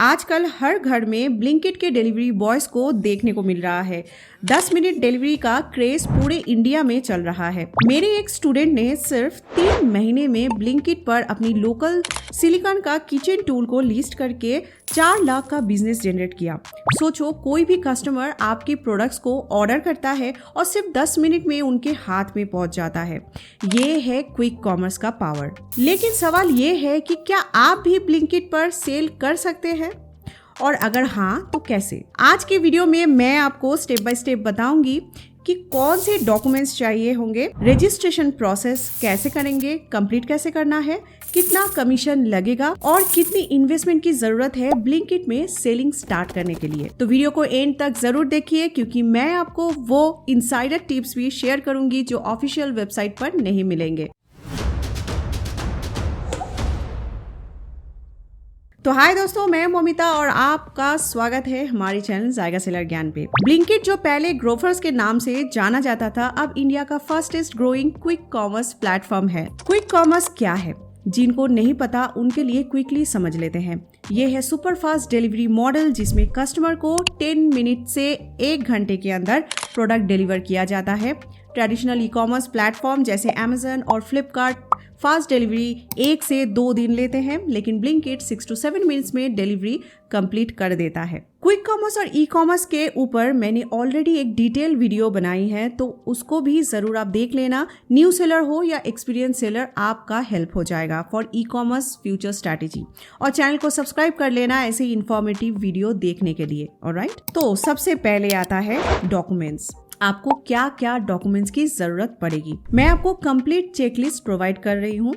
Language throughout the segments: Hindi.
आजकल हर घर में ब्लिंकिट के डिलीवरी बॉयज को देखने को मिल रहा है। 10 मिनट डिलीवरी का क्रेज पूरे इंडिया में चल रहा है। मेरे एक स्टूडेंट ने सिर्फ 3 महीने में ब्लिंकिट पर अपनी लोकल सिलिकॉन का किचन टूल को लिस्ट करके 4 लाख का बिजनेस जनरेट किया। सोचो, कोई भी कस्टमर आपके प्रोडक्ट्स को ऑर्डर करता है और सिर्फ 10 मिनट में उनके हाथ में पहुंच जाता है। ये है क्विक कॉमर्स का पावर। लेकिन सवाल ये है कि क्या आप भी ब्लिंकिट पर सेल कर सकते हैं, और अगर हाँ तो कैसे। आज के वीडियो में मैं आपको स्टेप बाय स्टेप बताऊंगी कि कौन से डॉक्यूमेंट्स चाहिए होंगे, रजिस्ट्रेशन प्रोसेस कैसे करेंगे, कंप्लीट कैसे करना है, कितना कमीशन लगेगा और कितनी इन्वेस्टमेंट की जरूरत है ब्लिंकिट में सेलिंग स्टार्ट करने के लिए। तो वीडियो को एंड तक जरूर देखिए, क्योंकि मैं आपको वो इनसाइडर टिप्स भी शेयर करूंगी जो ऑफिशियल वेबसाइट पर नहीं मिलेंगे। तो हाय दोस्तों, मैं मोमिता और आपका स्वागत है हमारे चैनल जायका सेलर ज्ञान पे। ब्लिंकिट जो पहले ग्रोफर्स के नाम से जाना जाता था, अब इंडिया का fastest growing quick commerce platform है। क्विक कॉमर्स क्या है, जिनको नहीं पता उनके लिए क्विकली समझ लेते हैं। ये है सुपर फास्ट डिलीवरी मॉडल, जिसमें कस्टमर को 10 मिनट से 1 घंटे के अंदर प्रोडक्ट डिलीवर किया जाता है। ट्रेडिशनल ई कॉमर्स प्लेटफॉर्म जैसे अमेजन और फ्लिपकार्ट फास्ट डिलीवरी 1 से 2 दिन लेते हैं, लेकिन ब्लिंकिट 6 to 7 मिनट्स में डिलीवरी कंप्लीट कर देता है। क्विक कॉमर्स और ई कॉमर्स के ऊपर मैंने ऑलरेडी एक डिटेल वीडियो बनाई है, तो उसको भी जरूर आप देख लेना। न्यू सेलर हो या एक्सपीरियंस सेलर, आपका हेल्प हो जाएगा for e commerce future strategy. और चैनल को सब्सक्राइब कर लेना ऐसे इन्फॉर्मेटिव वीडियो देखने के लिए। ऑलराइट, तो सबसे पहले आता है डॉक्यूमेंट्स। आपको क्या क्या डॉक्यूमेंट्स की जरूरत पड़ेगी, मैं आपको कंप्लीट चेकलिस्ट प्रोवाइड कर रही हूँ।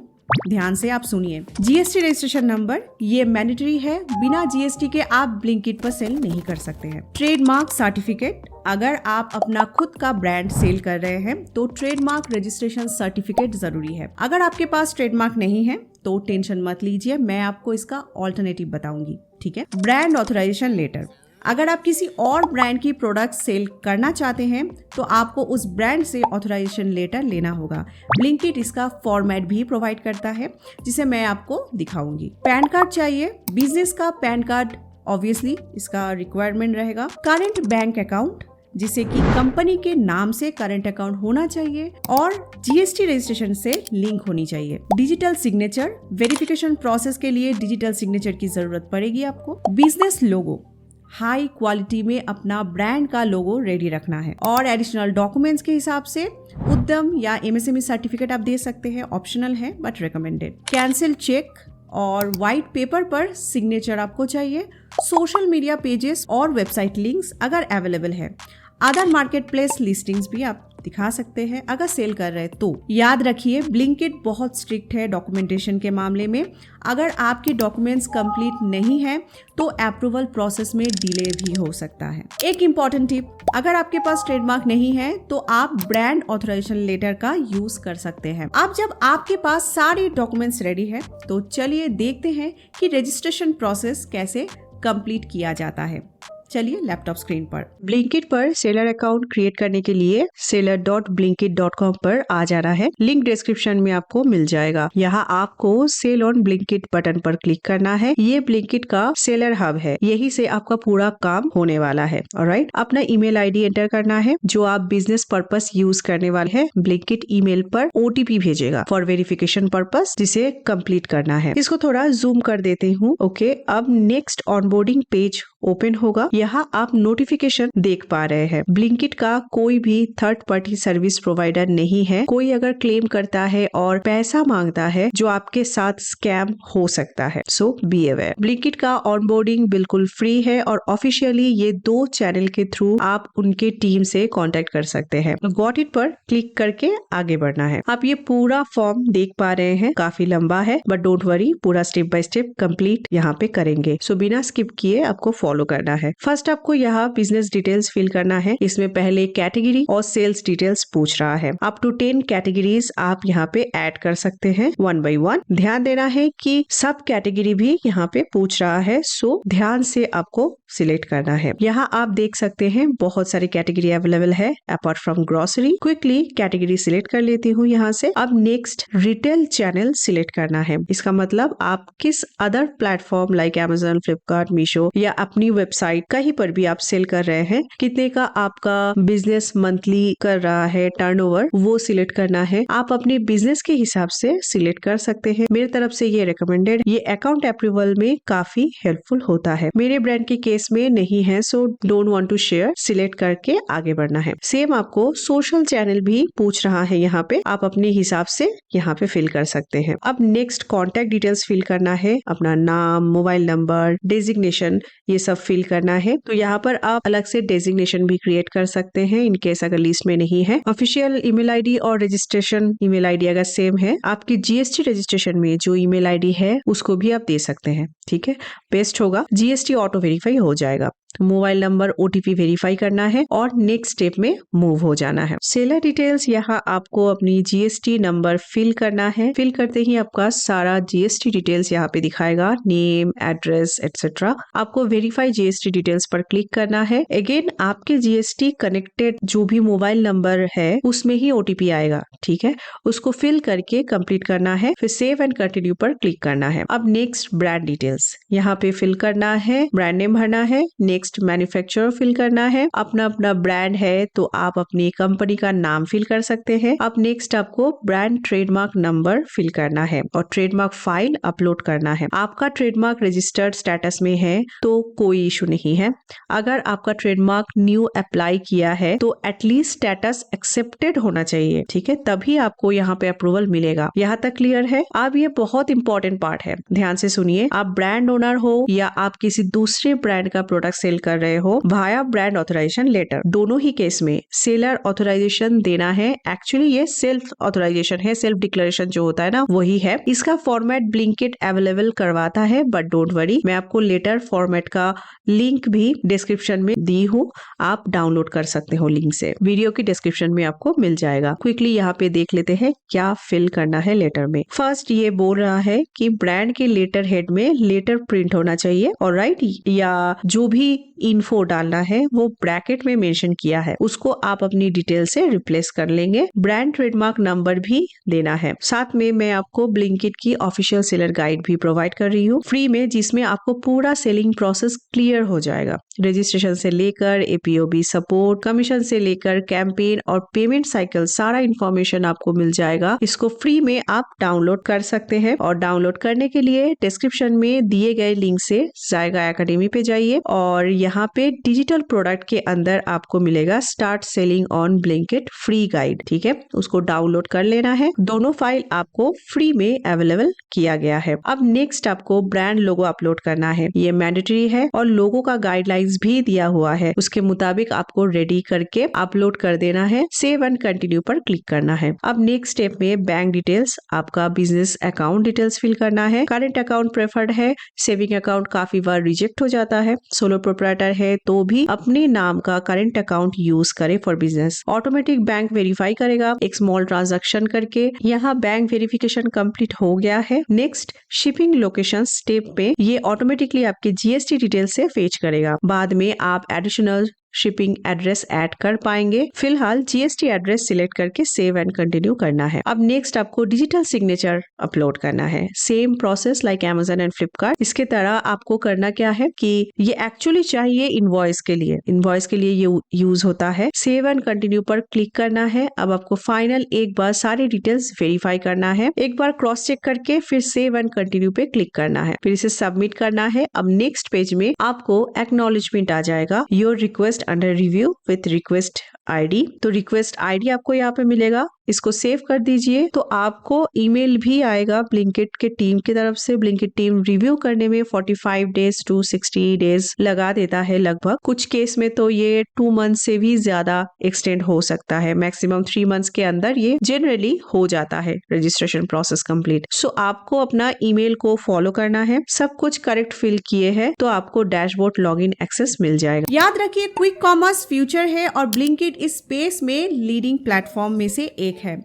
ध्यान से आप सुनिए। जीएसटी रजिस्ट्रेशन नंबर, ये मैंडेटरी है। बिना जीएसटी के आप ब्लिंकिट पर सेल नहीं कर सकते हैं। ट्रेडमार्क सर्टिफिकेट, अगर आप अपना खुद का ब्रांड सेल कर रहे हैं तो ट्रेडमार्क रजिस्ट्रेशन सर्टिफिकेट जरूरी है। अगर आपके पास ट्रेडमार्क नहीं है तो टेंशन मत लीजिए, मैं आपको इसका ऑल्टरनेटिव बताऊंगी, ठीक है। ब्रांड ऑथराइजेशन लेटर, अगर आप किसी और ब्रांड की प्रोडक्ट सेल करना चाहते हैं तो आपको उस ब्रांड से ऑथराइजेशन लेटर लेना होगा। ब्लिंकिट इसका फॉर्मेट भी प्रोवाइड करता है, जिसे मैं आपको दिखाऊंगी। पैन कार्ड चाहिए, बिजनेस का पैन कार्ड ऑब्वियसली इसका रिक्वायरमेंट रहेगा। करंट बैंक अकाउंट, जिसे कि कंपनी के नाम से करंट अकाउंट होना चाहिए और जीएसटी रजिस्ट्रेशन से लिंक होनी चाहिए। डिजिटल सिग्नेचर, वेरिफिकेशन प्रोसेस के लिए डिजिटल सिग्नेचर की जरूरत पड़ेगी आपको। बिजनेस लोगो, हाई क्वालिटी में अपना ब्रांड का लोगो रेडी रखना है। और एडिशनल डॉक्यूमेंट्स के हिसाब से उद्यम या एमएसएमई सर्टिफिकेट आप दे सकते हैं, ऑप्शनल है बट रिकमेंडेड। कैंसिल चेक और व्हाइट पेपर पर सिग्नेचर आपको चाहिए। सोशल मीडिया पेजेस और वेबसाइट लिंक्स अगर अवेलेबल है। अदर मार्केट प्लेस लिस्टिंग्स भी आप दिखा सकते हैं अगर सेल कर रहे हैं तो। याद रखिए, ब्लिंकिट बहुत स्ट्रिक्ट है डॉक्यूमेंटेशन के मामले में। अगर आपके डॉक्यूमेंट्स कंप्लीट नहीं है तो अप्रूवल प्रोसेस में डिले भी हो सकता है। एक इम्पॉर्टेंट टिप, अगर आपके पास ट्रेडमार्क नहीं है तो आप ब्रांड ऑथराइजेशन लेटर का यूज कर सकते हैं। अब जब आपके पास सारे डॉक्यूमेंट्स रेडी है तो चलिए देखते हैं कि रजिस्ट्रेशन प्रोसेस कैसे कंप्लीट किया जाता है। चलिए लैपटॉप स्क्रीन पर। ब्लिंकिट पर सेलर अकाउंट क्रिएट करने के लिए seller.blinkit.com पर आ जाना है। लिंक डिस्क्रिप्शन में आपको मिल जाएगा। यहाँ आपको सेल ऑन ब्लिंकिट बटन पर क्लिक करना है। ये ब्लिंकिट का सेलर हब है, यही से आपका पूरा काम होने वाला है। ऑलराइट, अपना ईमेल आईडी एंटर करना है जो आप बिजनेस पर्पस यूज करने वाले हैं। ब्लिंकिट ईमेल पर ओटीपी भेजेगा फॉर वेरिफिकेशन पर्पस, जिसे कंप्लीट करना है। इसको थोड़ा जूम कर देती हूँ। ओके, अब नेक्स्ट ऑनबोर्डिंग पेज ओपन होगा। यहाँ आप नोटिफिकेशन देख पा रहे हैं। ब्लिंकिट का कोई भी थर्ड पार्टी सर्विस प्रोवाइडर नहीं है। कोई अगर क्लेम करता है और पैसा मांगता है जो आपके साथ स्कैम हो सकता है, सो बी अवेयर। ब्लिंकिट का ऑनबोर्डिंग बिल्कुल फ्री है और ऑफिशियली ये 2 चैनल के थ्रू आप उनके टीम से कांटेक्ट कर सकते हैं। गॉट इट पर क्लिक करके आगे बढ़ना है। आप ये पूरा फॉर्म देख पा रहे हैं, काफी लंबा है बट डोंट वरी, पूरा स्टेप बाय स्टेप कंप्लीट यहाँ पे करेंगे। सो बिना स्किप किए आपको फॉलो करना है। फर्स्ट आपको यहाँ बिजनेस डिटेल्स फिल करना है। इसमें पहले कैटेगरी और सेल्स डिटेल्स पूछ रहा है। अप टू 10 कैटेगरीज आप यहाँ पे ऐड कर सकते हैं 1 by 1। ध्यान देना है कि सब कैटेगरी भी यहाँ पे पूछ रहा है, सो ध्यान से आपको सिलेक्ट करना है। यहाँ आप देख सकते हैं बहुत सारी कैटेगरी अवेलेबल है apart from grocery. Quickly category select कर लेती हूँ यहाँ से। अब नेक्स्ट रिटेल चैनल सिलेक्ट करना है। इसका मतलब आप किस other platform like Amazon, Flipkart, Meesho या अपनी वेबसाइट कहीं पर भी आप सेल कर रहे हैं, कितने का आपका बिजनेस मंथली कर रहा है टर्नओवर, वो सिलेक्ट करना है। आप अपने बिजनेस के हिसाब से सिलेक्ट कर सकते हैं। मेरी तरफ से ये रिकमेंडेड, ये अकाउंट अप्रूवल में काफी हेल्पफुल होता है। मेरे ब्रांड के केस में नहीं है, so don't want to share. Select करके आगे बढ़ना है। सेम आपको सोशल चैनल भी पूछ रहा है यहाँ पे, आप अपने हिसाब से यहाँ पे फिल कर सकते हैं। अब नेक्स्ट कॉन्टेक्ट डिटेल्स फिल करना है। अपना नाम, मोबाइल नंबर, डेजिग्नेशन, ये सब फिल करना है। तो यहाँ पर आप अलग से डेजिग्नेशन भी क्रिएट कर सकते हैं इन केस अगर लिस्ट में नहीं है। ऑफिशियल ईमेल आईडी और रजिस्ट्रेशन ईमेल आईडी अगर सेम है, आपकी जीएसटी रजिस्ट्रेशन में जो ईमेल आईडी है उसको भी आप दे सकते हैं। ठीक है, बेस्ट होगा। जीएसटी ऑटो वेरीफाई हो जाएगा। मोबाइल नंबर, ओटीपी वेरीफाई करना है और नेक्स्ट स्टेप में मूव हो जाना है। सेलर डिटेल्स, यहाँ आपको अपनी जीएसटी नंबर फिल करना है। फिल करते ही आपका सारा जीएसटी डिटेल्स यहाँ पे दिखाएगा, नेम, एड्रेस एटसेट्रा। आपको वेरीफाई जीएसटी डिटेल्स पर क्लिक करना है। अगेन आपके जीएसटी कनेक्टेड जो भी मोबाइल नंबर है उसमें ही ओटीपी आएगा। ठीक है, उसको फिल करके कंप्लीट करना है। फिर सेव एंड कंटिन्यू पर क्लिक करना है। अब नेक्स्ट ब्रांड डिटेल्स यहाँ पे फिल करना है, ब्रांड नेम भरना है। नेक्स्ट मैन्युफैक्चरर फिल करना है। अपना अपना ब्रांड है तो आप अपनी कंपनी का नाम फिल कर सकते हैं। अब नेक्स्ट आपको ब्रांड ट्रेडमार्क नंबर फिल करना है और ट्रेडमार्क फाइल अपलोड करना है। आपका ट्रेडमार्क रजिस्टर्ड स्टेटस में है तो कोई इशू नहीं है। अगर आपका ट्रेडमार्क न्यू अप्लाई किया है तो एटलीस्ट स्टेटस एक्सेप्टेड होना चाहिए। ठीक है, तभी आपको यहाँ पे अप्रूवल मिलेगा। यहाँ तक क्लियर है? अब ये बहुत इंपॉर्टेंट पार्ट है, ध्यान से सुनिए। आप ब्रांड ओनर हो या आप किसी दूसरे ब्रांड का प्रोडक्ट सेल कर रहे हो, वाया ब्रांड ऑथराइजेशन लेटर, दोनों ही केस में सेलर ऑथराइजेशन देना है। एक्चुअली ये सेल्फ ऑथराइजेशन है, सेल्फ डिक्लेरेशन जो होता है ना वही है। इसका फॉर्मेट ब्लिंकिट अवेलेबल करवाता है, बट डोंट वरी, मैं आपको लेटर फॉर्मेट का लिंक भी डिस्क्रिप्शन में दी हूँ, आप डाउनलोड कर सकते हो लिंक से। वीडियो की डिस्क्रिप्शन में आपको मिल जाएगा। क्विकली यहाँ पे देख लेते हैं क्या फिल करना है लेटर में। फर्स्ट ये बोल रहा है कि ब्रांड के लेटर हेड में लेटर प्रिंट होना चाहिए और राइट, या जो भी इन्फो डालना है वो ब्रैकेट में मेंशन किया है उसको आप अपनी डिटेल से रिप्लेस कर लेंगे। ब्रांड ट्रेडमार्क नंबर भी देना है। साथ में मैं आपको ब्लिंकिट की ऑफिशियल सेलर गाइड भी प्रोवाइड कर रही हूँ फ्री में, जिसमें आपको पूरा सेलिंग प्रोसेस क्लियर हो जाएगा। रजिस्ट्रेशन से लेकर एपीओबी सपोर्ट, कमीशन से लेकर कैंपेन और पेमेंट साइकिल, सारा इन्फॉर्मेशन आपको मिल जाएगा। इसको फ्री में आप डाउनलोड कर सकते हैं और डाउनलोड करने के लिए डिस्क्रिप्शन में दिए गए लिंक से जायगा एकेडमी पे जाइए और यहाँ पे डिजिटल प्रोडक्ट के अंदर आपको मिलेगा start selling on Blinkit free guide. ठीक है, उसको डाउनलोड कर लेना है। दोनों फाइल आपको फ्री में अवेलेबल किया गया है। अब नेक्स्ट आपको ब्रांड लोगो अपलोड करना है, ये मैंडेटरी है और लोगो का गाइडलाइंस भी दिया हुआ है, उसके मुताबिक आपको रेडी करके अपलोड कर देना है। सेव एंड कंटिन्यू पर क्लिक करना है। अब नेक्स्ट स्टेप में बैंक डिटेल्स, आपका बिजनेस अकाउंट डिटेल्स फिल करना है। करंट अकाउंट प्रेफर्ड है, सेविंग अकाउंट काफी बार रिजेक्ट हो जाता है। सोलो प्रोप्राइटर है तो भी अपने नाम का करंट अकाउंट यूज करे for business. Automatic bank verify करेगा एक स्मॉल ट्रांजैक्शन करके। यहाँ बैंक वेरिफिकेशन कंप्लीट हो गया है। नेक्स्ट शिपिंग लोकेशन स्टेप पे ये ऑटोमेटिकली आपके जीएसटी डिटेल से फेच करेगा। बाद में आप एडिशनल शिपिंग एड्रेस ऐड कर पाएंगे। फिलहाल जीएसटी एड्रेस सिलेक्ट करके सेव एंड कंटिन्यू करना है। अब नेक्स्ट आपको डिजिटल सिग्नेचर अपलोड करना है। Same process like Amazon and Flipkart. इसके तरह आपको करना क्या है कि ये एक्चुअली चाहिए इनवॉइस के लिए, इनवॉइस के लिए ये यूज होता है। सेव एंड कंटिन्यू पर क्लिक करना है। अब आपको फाइनल एक बार सारी डिटेल्स वेरीफाई करना है, एक बार क्रॉस चेक करके फिर सेव एंड कंटिन्यू पे क्लिक करना है, फिर इसे सबमिट करना है। अब नेक्स्ट पेज में आपको एक्नॉलेजमेंट आ जाएगा, your request under review with request ID. तो रिक्वेस्ट आईडी आपको यहाँ पे मिलेगा, इसको सेव कर दीजिए। तो आपको ईमेल भी आएगा ब्लिंकिट के टीम की तरफ से। ब्लिंकिट टीम रिव्यू करने में 45 डेज टू 60 डेज लगा देता है लगभग। कुछ केस में तो ये 2 मंथ से भी ज्यादा एक्सटेंड हो सकता है। मैक्सिमम 3 मंथ्स के अंदर ये जनरली हो जाता है रजिस्ट्रेशन प्रोसेस कंप्लीट। सो आपको अपना ईमेल को फॉलो करना है, सब कुछ करेक्ट फिल किए हैं तो आपको डैशबोर्ड लॉगिन एक्सेस मिल जाएगा। याद रखिए, क्विक कॉमर्स फ्यूचर है और ब्लिंकिट इस स्पेस में लीडिंग प्लेटफॉर्म में से एक है।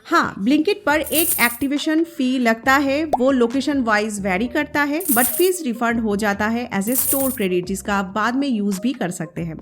हाँ, ब्लिंकिट पर एक एक्टिवेशन फी लगता है, वो लोकेशन वाइज वेरी करता है, बट फीस रिफंड हो जाता है एज ए स्टोर क्रेडिट, जिसका आप बाद में यूज भी कर सकते हैं।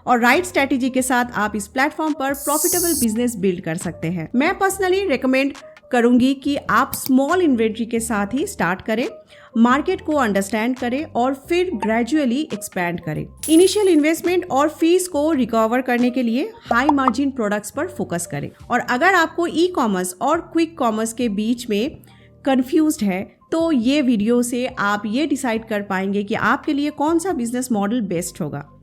और राइट स्ट्रेटेजी के साथ आप इस प्लेटफॉर्म पर प्रॉफिटेबल बिजनेस बिल्ड कर सकते हैं। मैं पर्सनली रिकमेंड करूंगी कि आप स्मॉल इन्वेंट्री के साथ ही स्टार्ट करें, मार्केट को अंडरस्टैंड करें और फिर ग्रेजुअली एक्सपैंड करें। इनिशियल इन्वेस्टमेंट और फीस को रिकवर करने के लिए हाई मार्जिन प्रोडक्ट्स पर फोकस करें। और अगर आपको ई कॉमर्स और क्विक कॉमर्स के बीच में कंफ्यूज्ड है तो ये वीडियो से आप ये डिसाइड कर पाएंगे कि आपके लिए कौन सा बिजनेस मॉडल बेस्ट होगा।